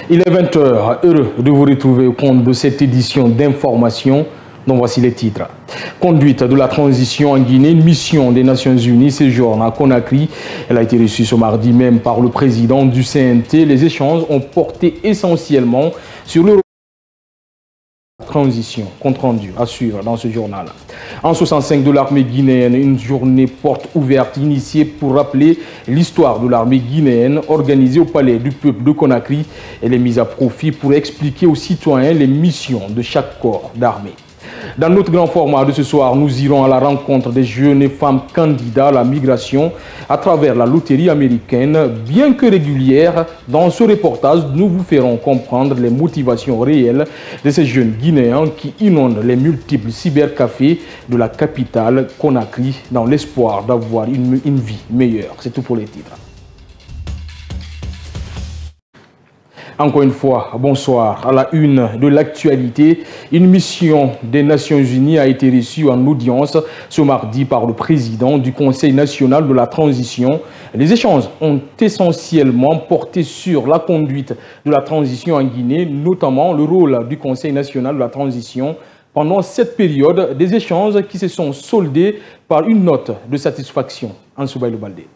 Il est 20 h, heureux de vous retrouver au compte de cette édition d'information dont voici les titres. Conduite de la transition en Guinée, une mission des Nations Unies séjourne à Conakry. Elle a été reçue ce mardi même par le président du CNT. Les échanges ont porté essentiellement sur le transition, compte rendu à suivre dans ce journal. En 65 de l'armée guinéenne, une journée porte ouverte initiée pour rappeler l'histoire de l'armée guinéenne organisée au palais du peuple de Conakry. Elle est mise à profit pour expliquer aux citoyens les missions de chaque corps d'armée. Dans notre grand format de ce soir, nous irons à la rencontre des jeunes et femmes candidats à la migration à travers la loterie américaine. Bien que régulière, dans ce reportage, nous vous ferons comprendre les motivations réelles de ces jeunes Guinéens qui inondent les multiples cybercafés de la capitale Conakry dans l'espoir d'avoir une vie meilleure. C'est tout pour les titres. Encore une fois, bonsoir. À la une de l'actualité, une mission des Nations Unies a été reçue en audience ce mardi par le président du Conseil national de la transition. Les échanges ont essentiellement porté sur la conduite de la transition en Guinée, notamment le rôle du Conseil national de la transition. Pendant cette période, des échanges qui se sont soldés par une note de satisfaction. Ansoubaï Baldé.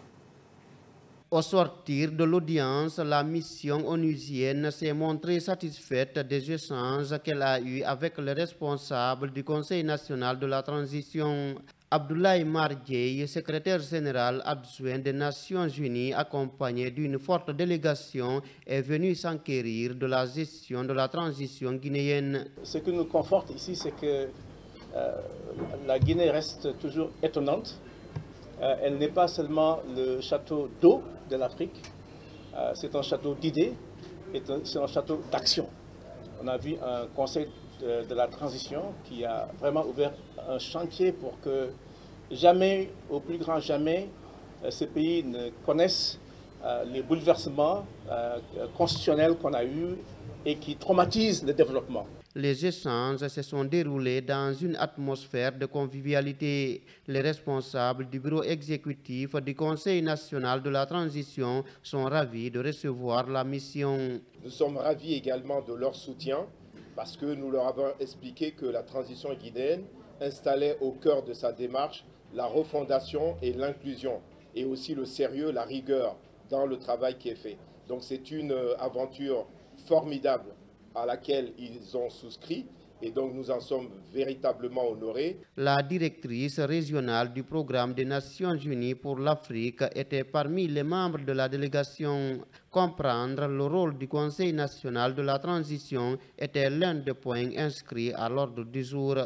Au sortir de l'audience, la mission onusienne s'est montrée satisfaite des échanges qu'elle a eus avec les responsables du Conseil national de la transition. Abdoulaye Mar Dieye, secrétaire général adjoint des Nations Unies, accompagné d'une forte délégation, est venu s'enquérir de la gestion de la transition guinéenne. Ce qui nous conforte ici, c'est que la Guinée reste toujours étonnante. Elle n'est pas seulement le château d'eau de l'Afrique, c'est un château d'idées, c'est un château d'action. On a vu un conseil de la transition qui a vraiment ouvert un chantier pour que jamais, au plus grand jamais, ce pays ne connaisse les bouleversements constitutionnels qu'on a eus et qui traumatisent le développement. Les échanges se sont déroulés dans une atmosphère de convivialité. Les responsables du bureau exécutif du Conseil national de la transition sont ravis de recevoir la mission. Nous sommes ravis également de leur soutien parce que nous leur avons expliqué que la transition guinéenne installait au cœur de sa démarche la refondation et l'inclusion et aussi le sérieux, la rigueur dans le travail qui est fait. Donc c'est une aventure formidable à laquelle ils ont souscrit et donc nous en sommes véritablement honorés. La directrice régionale du programme des Nations Unies pour l'Afrique était parmi les membres de la délégation. Comprendre le rôle du Conseil national de la transition était l'un des points inscrits à l'ordre du jour.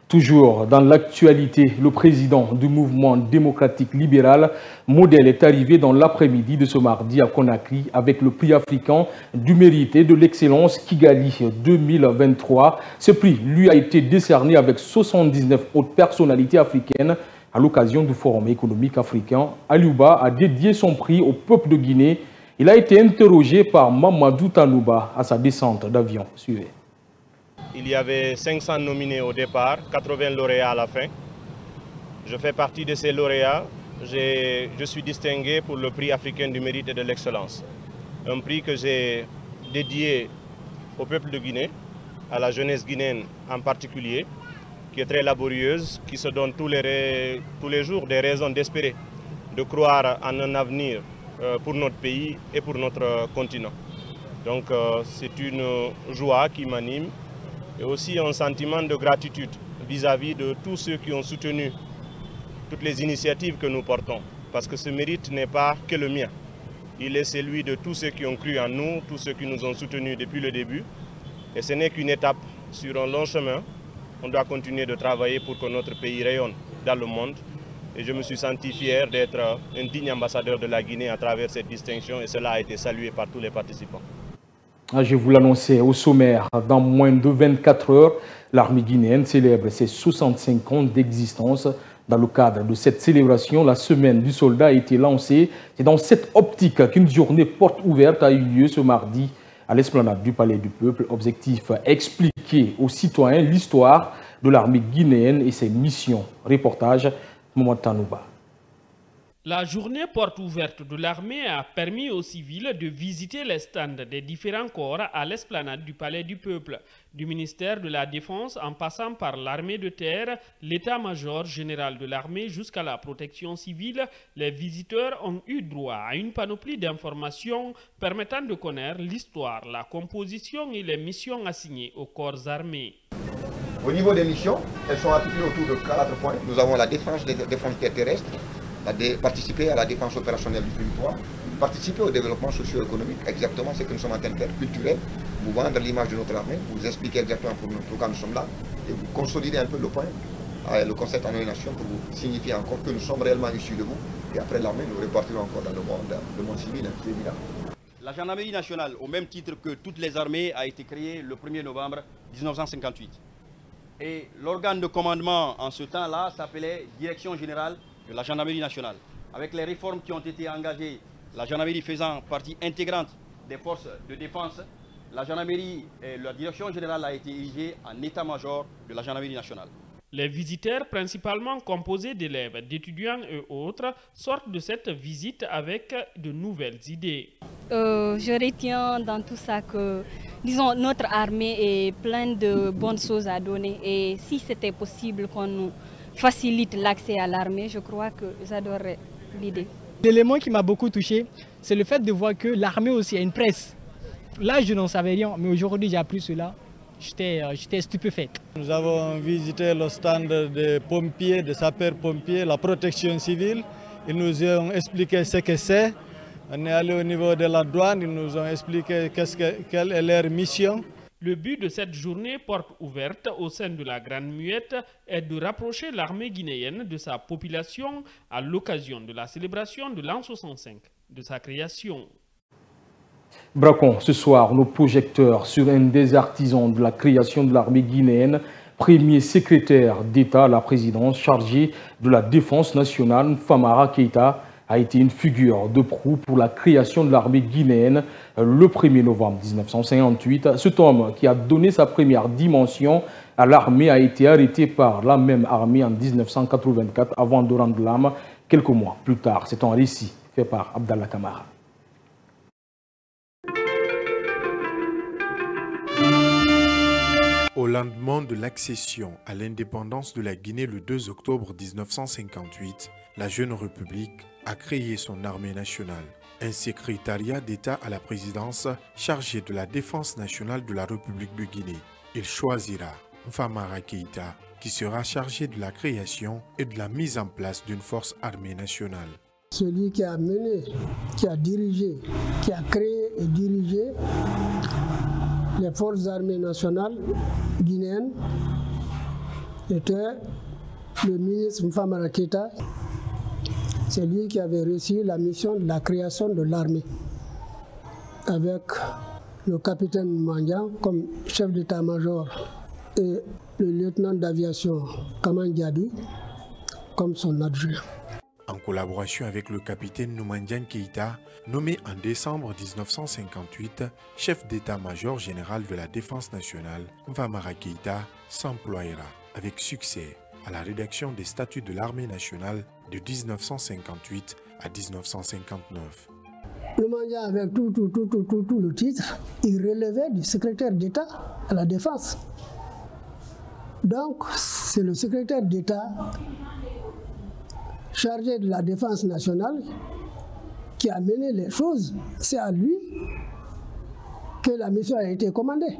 Toujours dans l'actualité, le président du mouvement démocratique libéral, Modèle, est arrivé dans l'après-midi de ce mardi à Conakry avec le prix africain du mérite et de l'excellence Kigali 2023. Ce prix lui a été décerné avec 79 autres personnalités africaines à l'occasion du Forum économique africain. Aliouba a dédié son prix au peuple de Guinée. Il a été interrogé par Mamadou Tanouba à sa descente d'avion. Suivez. Il y avait 500 nominés au départ, 80 lauréats à la fin. Je fais partie de ces lauréats. Je suis distingué pour le prix africain du mérite et de l'excellence. Un prix que j'ai dédié au peuple de Guinée, à la jeunesse guinéenne en particulier, qui est très laborieuse, qui se donne tous les jours des raisons d'espérer, de croire en un avenir pour notre pays et pour notre continent. Donc c'est une joie qui m'anime. Et aussi un sentiment de gratitude vis-à-vis de tous ceux qui ont soutenu toutes les initiatives que nous portons. Parce que ce mérite n'est pas que le mien. Il est celui de tous ceux qui ont cru en nous, tous ceux qui nous ont soutenus depuis le début. Et ce n'est qu'une étape sur un long chemin. On doit continuer de travailler pour que notre pays rayonne dans le monde. Et je me suis senti fier d'être un digne ambassadeur de la Guinée à travers cette distinction. Et cela a été salué par tous les participants. Je vous l'annonçais au sommaire, dans moins de 24 heures, l'armée guinéenne célèbre ses 65 ans d'existence. Dans le cadre de cette célébration, la semaine du soldat a été lancée. C'est dans cette optique qu'une journée porte ouverte a eu lieu ce mardi à l'esplanade du Palais du Peuple. Objectif, expliquer aux citoyens l'histoire de l'armée guinéenne et ses missions. Reportage, Mamadou Tanouba. La journée porte ouverte de l'armée a permis aux civils de visiter les stands des différents corps à l'esplanade du Palais du Peuple, du ministère de la Défense en passant par l'armée de terre, l'état-major général de l'armée jusqu'à la protection civile. Les visiteurs ont eu droit à une panoplie d'informations permettant de connaître l'histoire, la composition et les missions assignées aux corps armés. Au niveau des missions, elles sont articulées autour de 4 points. Nous avons la défense des frontières terrestres, participer à la défense opérationnelle du territoire, participer au développement socio-économique, exactement ce que nous sommes en train de faire, culturel, vous vendre l'image de notre armée, vous expliquer exactement pourquoi nous sommes là, et vous consolider un peu le point, le concept en une nation, pour vous signifier encore que nous sommes réellement issus de vous, et après l'armée, nous repartirons encore dans le monde civil, c'est évident. La gendarmerie nationale, au même titre que toutes les armées, a été créée le 1er novembre 1958. Et l'organe de commandement en ce temps-là s'appelait Direction générale de la gendarmerie nationale. Avec les réformes qui ont été engagées, la gendarmerie faisant partie intégrante des forces de défense, la gendarmerie et la direction générale a été érigée en état-major de la gendarmerie nationale. Les visiteurs, principalement composés d'élèves, d'étudiants et autres, sortent de cette visite avec de nouvelles idées. Je retiens dans tout ça que, disons, notre armée est pleine de bonnes choses à donner. Et si c'était possible qu'on nous facilite l'accès à l'armée, je crois que j'adorerais l'idée. L'élément qui m'a beaucoup touché, c'est le fait de voir que l'armée aussi a une presse. Là, je n'en savais rien, mais aujourd'hui, j'ai appris cela. J'étais stupéfaite. Nous avons visité le stand des pompiers, des sapeurs-pompiers, la protection civile. Ils nous ont expliqué ce que c'est. On est allé au niveau de la douane, ils nous ont expliqué quelle est leur mission. Le but de cette journée porte ouverte au sein de la Grande Muette est de rapprocher l'armée guinéenne de sa population à l'occasion de la célébration de l'an 65 de sa création. Braquons ce soir nos projecteurs sur un des artisans de la création de l'armée guinéenne, premier secrétaire d'État à la présidence chargé de la défense nationale. Famara Keïta a été une figure de proue pour la création de l'armée guinéenne le 1er novembre 1958. Cet homme qui a donné sa première dimension à l'armée a été arrêté par la même armée en 1984 avant de rendre l'âme quelques mois plus tard. C'est un récit fait par Abdallah Kamara. Au lendemain de l'accession à l'indépendance de la Guinée le 2 octobre 1958, la jeune République a créé son armée nationale, un secrétariat d'État à la présidence chargé de la défense nationale de la République de Guinée. Il choisira Famara Keïta, qui sera chargé de la création et de la mise en place d'une force armée nationale. Celui qui a mené, qui a dirigé, qui a créé et dirigé les forces armées nationales guinéennes était le ministre Famara Keïta. C'est lui qui avait reçu la mission de la création de l'armée, avec le capitaine Mandian comme chef d'état-major et le lieutenant d'aviation Kaman Diaby comme son adjoint. En collaboration avec le capitaine Noumandian Keïta, nommé en décembre 1958 chef d'état-major général de la défense nationale, Famara Keïta s'emploiera avec succès à la rédaction des statuts de l'armée nationale de 1958 à 1959. Noumandian, avec tout le titre, il relevait du secrétaire d'État à la défense. Donc, c'est le secrétaire d'État chargé de la défense nationale qui a mené les choses. C'est à lui que la mission a été commandée.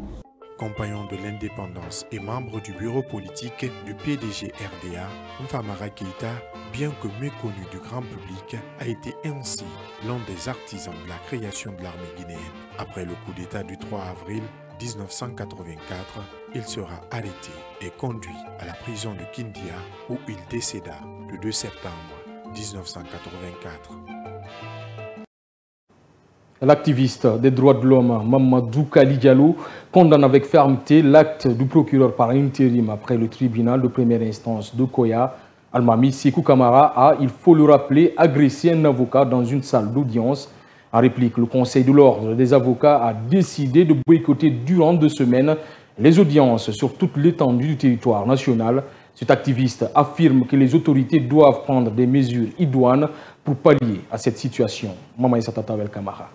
Compagnon de l'indépendance et membre du bureau politique du PDG RDA, Famara Keïta, bien que méconnu du grand public, a été ainsi l'un des artisans de la création de l'armée guinéenne. Après le coup d'État du 3 avril 1984, il sera arrêté et conduit à la prison de Kindia où il décéda le 2 septembre 1984. L'activiste des droits de l'homme Mamadou Kali Diallo condamne avec fermeté l'acte du procureur par intérim après le tribunal de première instance de Koya. Almami Sekou Kamara a, il faut le rappeler, agressé un avocat dans une salle d'audience. En réplique, le Conseil de l'ordre des avocats a décidé de boycotter durant 2 semaines les audiences sur toute l'étendue du territoire national. Cet activiste affirme que les autorités doivent prendre des mesures idoines pour pallier à cette situation. Maman Issatata Kamara.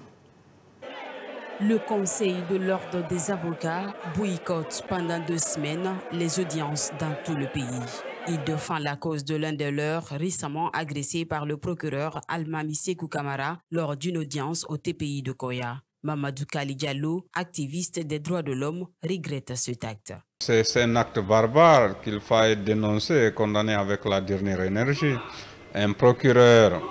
Le Conseil de l'Ordre des avocats boycotte pendant 2 semaines les audiences dans tout le pays. Il défend la cause de l'un des leurs récemment agressé par le procureur Almami Sékou Camara lors d'une audience au TPI de Koya. Mamadou Kali Diallo, activiste des droits de l'homme, regrette cet acte. C'est un acte barbare qu'il faut dénoncer et condamner avec la dernière énergie. Un procureur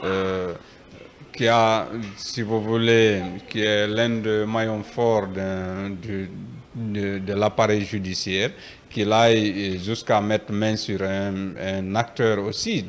qui a, si vous voulez, qui est l'un des maillons forts de l'appareil judiciaire, qu'il aille jusqu'à mettre main sur un acteur aussi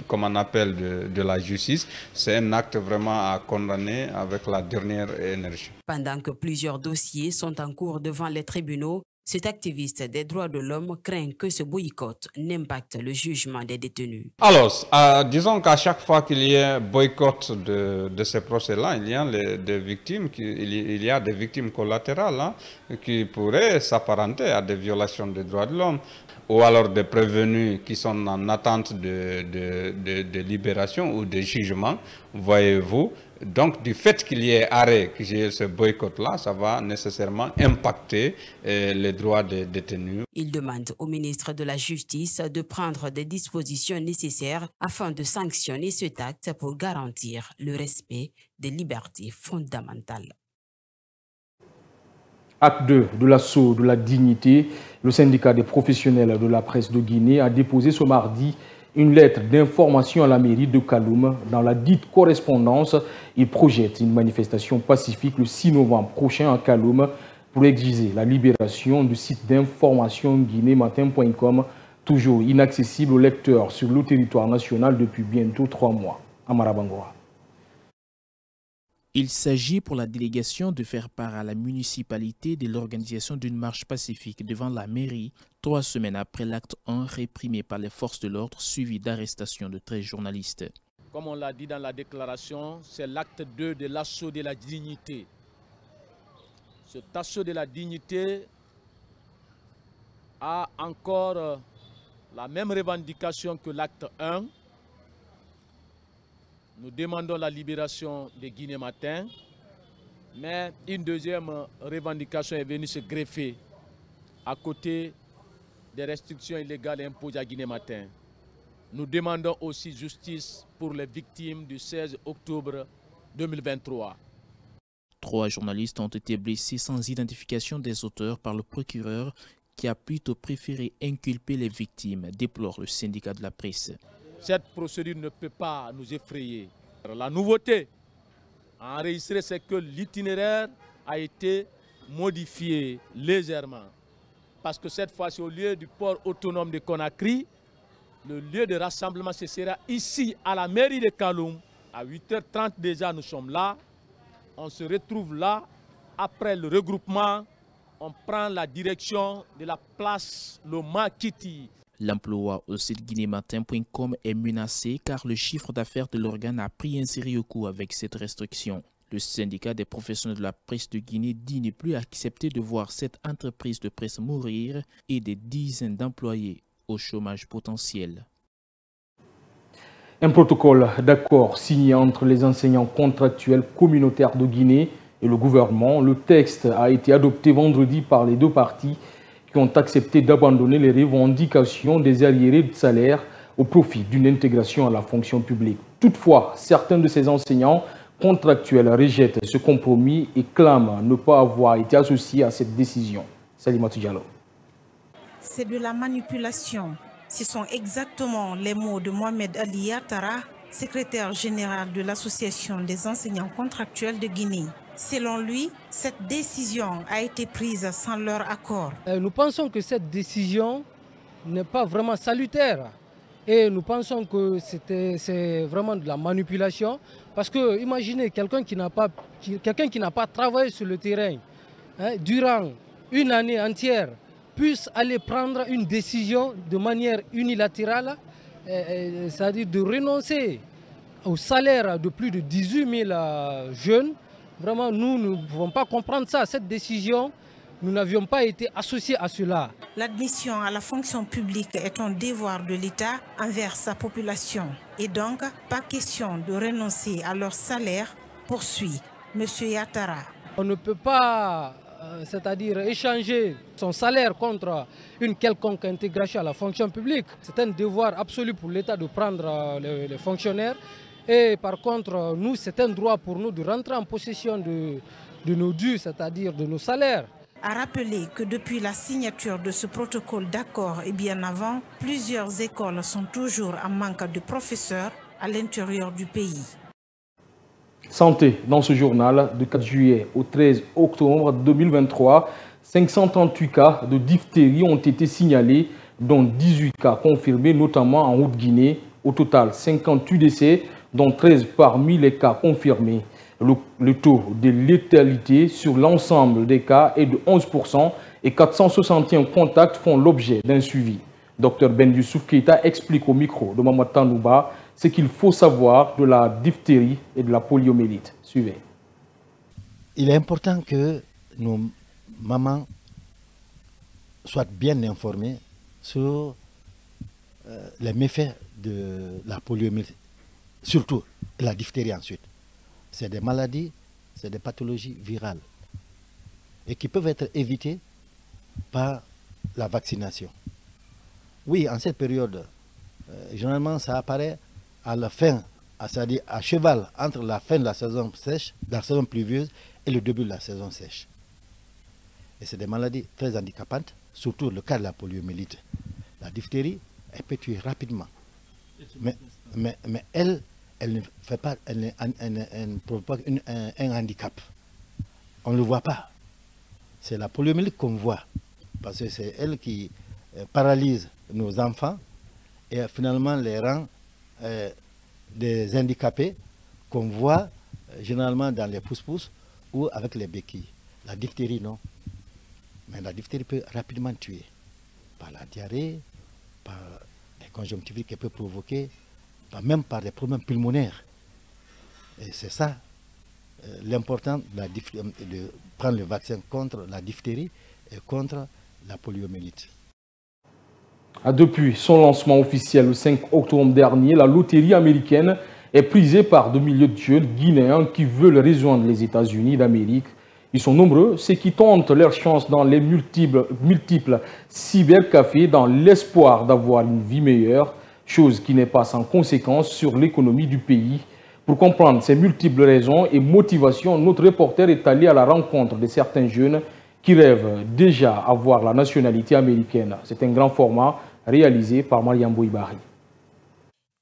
comme on appelle, de la justice, c'est un acte vraiment à condamner avec la dernière énergie. Pendant que plusieurs dossiers sont en cours devant les tribunaux, cet activiste des droits de l'homme craint que ce boycott n'impacte le jugement des détenus. Alors, disons qu'à chaque fois qu'il y a boycott de ces procès-là, il y a des victimes, il y a des victimes collatérales hein, qui pourraient s'apparenter à des violations des droits de l'homme, ou alors des prévenus qui sont en attente de libération ou de jugement, voyez-vous. Donc, du fait qu'il y ait arrêt, qu'il y ait ce boycott-là, ça va nécessairement impacter les droits des détenus. Il demande au ministre de la Justice de prendre des dispositions nécessaires afin de sanctionner cet acte pour garantir le respect des libertés fondamentales. Acte 2 de l'assaut de la dignité, le syndicat des professionnels de la presse de Guinée a déposé ce mardi une lettre d'information à la mairie de Kaloum. Dans la dite correspondance, il projette une manifestation pacifique le 6 novembre prochain à Kaloum pour exiger la libération du site d'information guinématin.com, toujours inaccessible aux lecteurs sur le territoire national depuis bientôt 3 mois. Amara Bangoa. Il s'agit pour la délégation de faire part à la municipalité de l'organisation d'une marche pacifique devant la mairie, 3 semaines après l'acte 1 réprimé par les forces de l'ordre suivi d'arrestations de 13 journalistes. Comme on l'a dit dans la déclaration, c'est l'acte 2 de l'assaut de la dignité. Cet assaut de la dignité a encore la même revendication que l'acte 1. Nous demandons la libération de Guinée Matin, mais une deuxième revendication est venue se greffer à côté des restrictions illégales imposées à Guinée Matin. Nous demandons aussi justice pour les victimes du 16 octobre 2023. 3 journalistes ont été blessés sans identification des auteurs par le procureur qui a plutôt préféré inculper les victimes, déplore le syndicat de la presse. Cette procédure ne peut pas nous effrayer. La nouveauté à enregistrer, c'est que l'itinéraire a été modifié légèrement. Parce que cette fois-ci, au lieu du port autonome de Conakry, le lieu de rassemblement, ce sera ici, à la mairie de Kaloum. À 8h30 déjà, nous sommes là. On se retrouve là. Après le regroupement, on prend la direction de la place Loma Kitty. L'emploi au site guinématin.com est menacé car le chiffre d'affaires de l'organe a pris un sérieux coup avec cette restriction. Le syndicat des professionnels de la presse de Guinée dit ne plus accepter de voir cette entreprise de presse mourir et des dizaines d'employés au chômage potentiel. Un protocole d'accord signé entre les enseignants contractuels communautaires de Guinée et le gouvernement. Le texte a été adopté vendredi par les 2 parties qui ont accepté d'abandonner les revendications des arriérés de salaire au profit d'une intégration à la fonction publique. Toutefois, certains de ces enseignants contractuels rejettent ce compromis et clament ne pas avoir été associés à cette décision. Salimatou Diallo. C'est de la manipulation. Ce sont exactement les mots de Mohamed Ali Yatara, secrétaire général de l'Association des enseignants contractuels de Guinée. Selon lui, cette décision a été prise sans leur accord. Nous pensons que cette décision n'est pas vraiment salutaire. Et nous pensons que c'est vraiment de la manipulation. Parce que imaginez quelqu'un qui n'a pas travaillé sur le terrain durant une année entière puisse aller prendre une décision de manière unilatérale, c'est-à-dire de renoncer au salaire de plus de 18 000 jeunes. Vraiment, nous ne pouvons pas comprendre ça. Cette décision nous n'avions pas été associés à cela. L'admission à la fonction publique est un devoir de l'État envers sa population. Et donc, pas question de renoncer à leur salaire, poursuit M. Yattara. On ne peut pas, c'est-à-dire échanger son salaire contre une quelconque intégration à la fonction publique. C'est un devoir absolu pour l'État de prendre les fonctionnaires. Et par contre, nous, c'est un droit pour nous de rentrer en possession de nos dus, c'est-à-dire de nos salaires. A rappelé que depuis la signature de ce protocole d'accord et bien avant, plusieurs écoles sont toujours en manque de professeurs à l'intérieur du pays. Santé, dans ce journal, du 4 juillet au 13 octobre 2023, 538 cas de diphtérie ont été signalés, dont 18 cas confirmés, notamment en Haute-Guinée. Au total, 58 décès, dont 13 parmi les cas confirmés. Le taux de létalité sur l'ensemble des cas est de 11% et 461 contacts font l'objet d'un suivi. Dr Ben Youssouf Keita explique au micro de Mamadou Tanouba ce qu'il faut savoir de la diphtérie et de la poliomyélite. Suivez. Il est important que nos mamans soient bien informées sur les méfaits de la poliomyélite, surtout la diphtérie ensuite. C'est des maladies, c'est des pathologies virales et qui peuvent être évitées par la vaccination. Oui, en cette période, généralement ça apparaît à la fin, c'est-à-dire à cheval entre la fin de la saison sèche, la saison pluvieuse et le début de la saison sèche. Et c'est des maladies très handicapantes, surtout le cas de la poliomyélite. La diphtérie, elle peut tuer rapidement, mais elle ne fait pas, elle ne provoque un handicap. On ne le voit pas. C'est la poliomyélite qu'on voit, parce que c'est elle qui paralyse nos enfants et finalement les rend des handicapés qu'on voit généralement dans les pousse-pousse ou avec les béquilles. La diphtérie, non. Mais la diphtérie peut rapidement tuer par la diarrhée, par les conjonctivites qu'elle peut provoquer, même par des problèmes pulmonaires. Et c'est ça l'important de prendre le vaccin contre la diphtérie et contre la poliomyélite. Depuis son lancement officiel le 5 octobre dernier, la loterie américaine est prisée par de milliers de jeunes guinéens qui veulent rejoindre les États-Unis d'Amérique. Ils sont nombreux, ceux qui tentent leur chance dans les multiples cybercafés dans l'espoir d'avoir une vie meilleure, chose qui n'est pas sans conséquence sur l'économie du pays. Pour comprendre ces multiples raisons et motivations, notre reporter est allé à la rencontre de certains jeunes qui rêvent déjà avoir la nationalité américaine. C'est un grand format réalisé par Mariam Bouibari.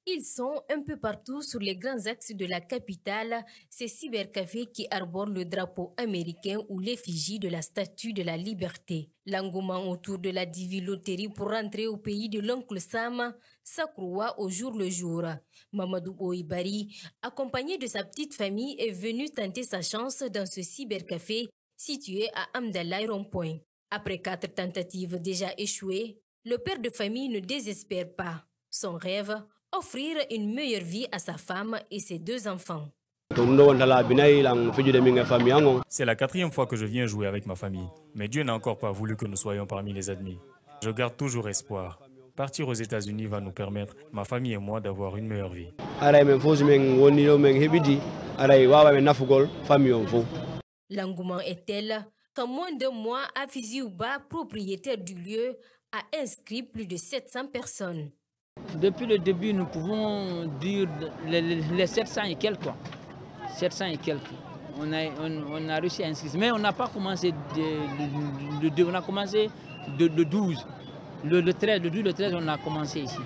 Ils sont un peu partout sur les grands axes de la capitale, ces cybercafés qui arborent le drapeau américain ou l'effigie de la Statue de la Liberté. L'engouement autour de la Divi Loterie pour rentrer au pays de l'oncle Sam s'accroît au jour le jour. Mamadou Bouibari, accompagné de sa petite famille, est venu tenter sa chance dans ce cybercafé situé à Amdalaï Rond-Point. Après 4 tentatives déjà échouées, le père de famille ne désespère pas. Son rêve, offrir une meilleure vie à sa femme et ses 2 enfants. C'est la 4e fois que je viens jouer avec ma famille, mais Dieu n'a encore pas voulu que nous soyons parmi les admis. Je garde toujours espoir. Partir aux États-Unis va nous permettre, ma famille et moi, d'avoir une meilleure vie. L'engouement est tel qu'en moins de mois, Afizi Ouba, propriétaire du lieu, a inscrit plus de 700 personnes. Depuis le début, nous pouvons dire les 700 et quelques. 700 et quelques. On a réussi à inscrire. Mais on n'a pas commencé on a commencé de 12. Le 13, le 13, on a commencé ici.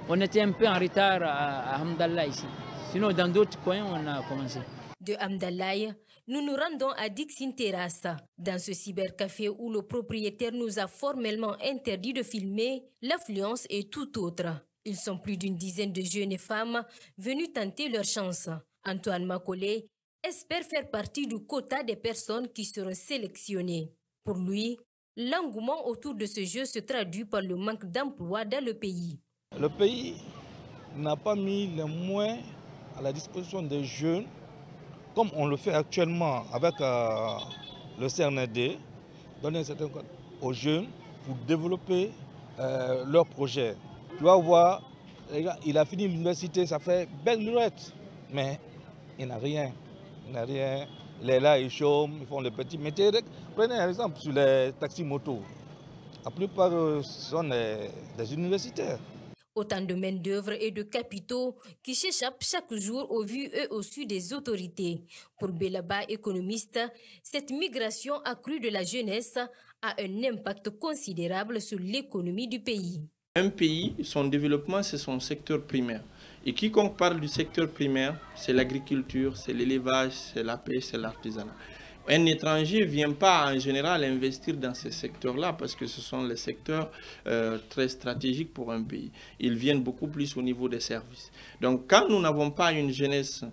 On était un peu en retard à Amdalaï ici. Sinon, dans d'autres coins, on a commencé. De Amdalaï, nous nous rendons à Dixin Terrasse. Dans ce cybercafé où le propriétaire nous a formellement interdit de filmer, l'affluence est tout autre. Ils sont plus d'une dizaine de jeunes et femmes venus tenter leur chance. Antoine Makolé espère faire partie du quota des personnes qui seront sélectionnées. Pour lui, l'engouement autour de ce jeu se traduit par le manque d'emploi dans le pays. Le pays n'a pas mis les moyens à la disposition des jeunes, comme on le fait actuellement avec le CNRD, donner un certain cadre aux jeunes pour développer leurs projets. Tu vas voir, il a fini l'université, ça fait belle lurette, mais il n'a rien. Il n'a rien. Il est là, ils chôment, ils font le petit métier. Prenez un exemple sur les taxis motos. La plupart sont des universitaires. Autant de main-d'œuvre et de capitaux qui s'échappent chaque jour au vu et au su des autorités. Pour Belaba, économiste, cette migration accrue de la jeunesse a un impact considérable sur l'économie du pays. Un pays, son développement, c'est son secteur primaire. Et quiconque parle du secteur primaire, c'est l'agriculture, c'est l'élevage, c'est la pêche, c'est l'artisanat. Un étranger ne vient pas en général investir dans ces secteurs-là parce que ce sont les secteurs très stratégiques pour un pays. Ils viennent beaucoup plus au niveau des services. Donc quand nous n'avons pas une jeunesse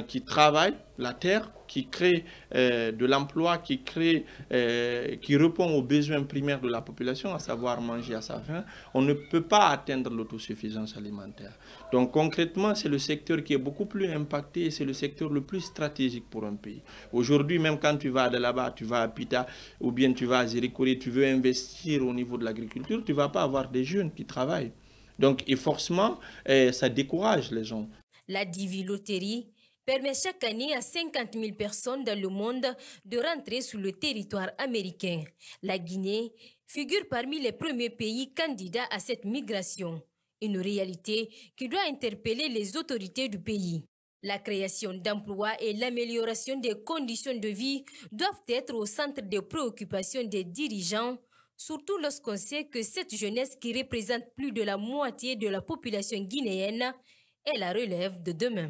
qui travaille la terre, qui crée de l'emploi, qui répond aux besoins primaires de la population, à savoir manger à sa faim, on ne peut pas atteindre l'autosuffisance alimentaire. Donc concrètement, c'est le secteur qui est beaucoup plus impacté et c'est le secteur le plus stratégique pour un pays. Aujourd'hui, même quand tu vas de là-bas, tu vas à Pita ou bien tu vas à Zérikori, tu veux investir au niveau de l'agriculture, tu ne vas pas avoir des jeunes qui travaillent. Donc, et forcément, ça décourage les gens. La diviloterie permet chaque année à 50 000 personnes dans le monde de rentrer sur le territoire américain. La Guinée figure parmi les premiers pays candidats à cette migration. Une réalité qui doit interpeller les autorités du pays. La création d'emplois et l'amélioration des conditions de vie doivent être au centre des préoccupations des dirigeants, surtout lorsqu'on sait que cette jeunesse qui représente plus de la moitié de la population guinéenne est la relève de demain.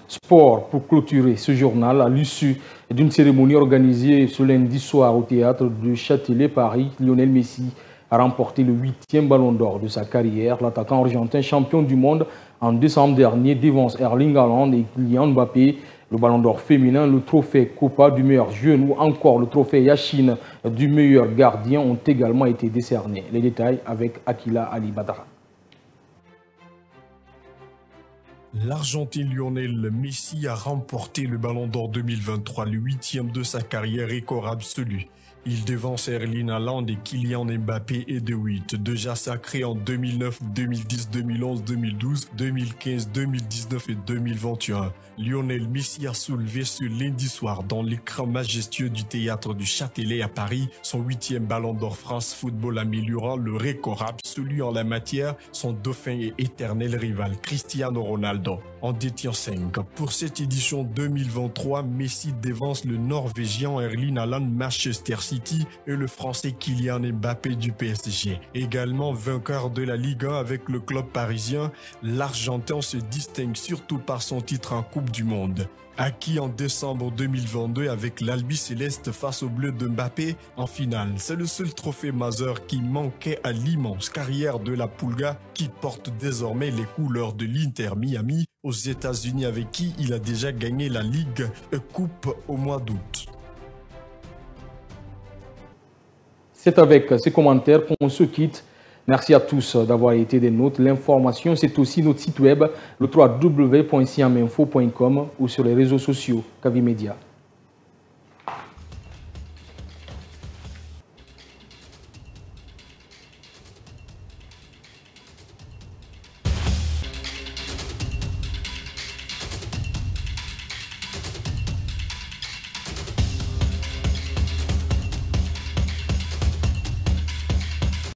Sport pour clôturer ce journal à l'issue d'une cérémonie organisée ce lundi soir au théâtre de Châtelet-Paris. Lionel Messi a remporté le 8e ballon d'or de sa carrière. L'attaquant argentin champion du monde en décembre dernier devance Erling Haaland et Kylian Mbappé. Le ballon d'or féminin, le trophée Copa du meilleur jeune ou encore le trophée Yachine du meilleur gardien ont également été décernés. Les détails avec Akila Ali Badara. L'Argentin Lionel Messi a remporté le Ballon d'Or 2023, le 8e de sa carrière, record absolu. Il devance Erling Haaland et Kylian Mbappé et De Witt, déjà sacrés en 2009, 2010, 2011, 2012, 2015, 2019 et 2021. Lionel Messi a soulevé ce lundi soir dans l'écran majestueux du théâtre du Châtelet à Paris son 8e Ballon d'Or France Football, améliorant le record absolu en la matière, son dauphin et éternel rival Cristiano Ronaldo en détient 5. Pour cette édition 2023, Messi devance le Norvégien Erling Haaland Manchester City et le Français Kylian Mbappé du PSG. Également vainqueur de la Ligue 1 avec le club parisien, l'Argentin se distingue surtout par son titre en Coupe du Monde. Acquis en décembre 2022 avec l'Albi Céleste face au Bleu de Mbappé en finale. C'est le seul trophée majeur qui manquait à l'immense carrière de la Pulga qui porte désormais les couleurs de l'Inter Miami aux États-Unis avec qui il a déjà gagné la Ligue Coupe au mois d'août. C'est avec ces commentaires qu'on se quitte. Merci à tous d'avoir été des nôtres. L'information, c'est aussi notre site web, le www.siaminfo.com ou sur les réseaux sociaux, Kavi Media.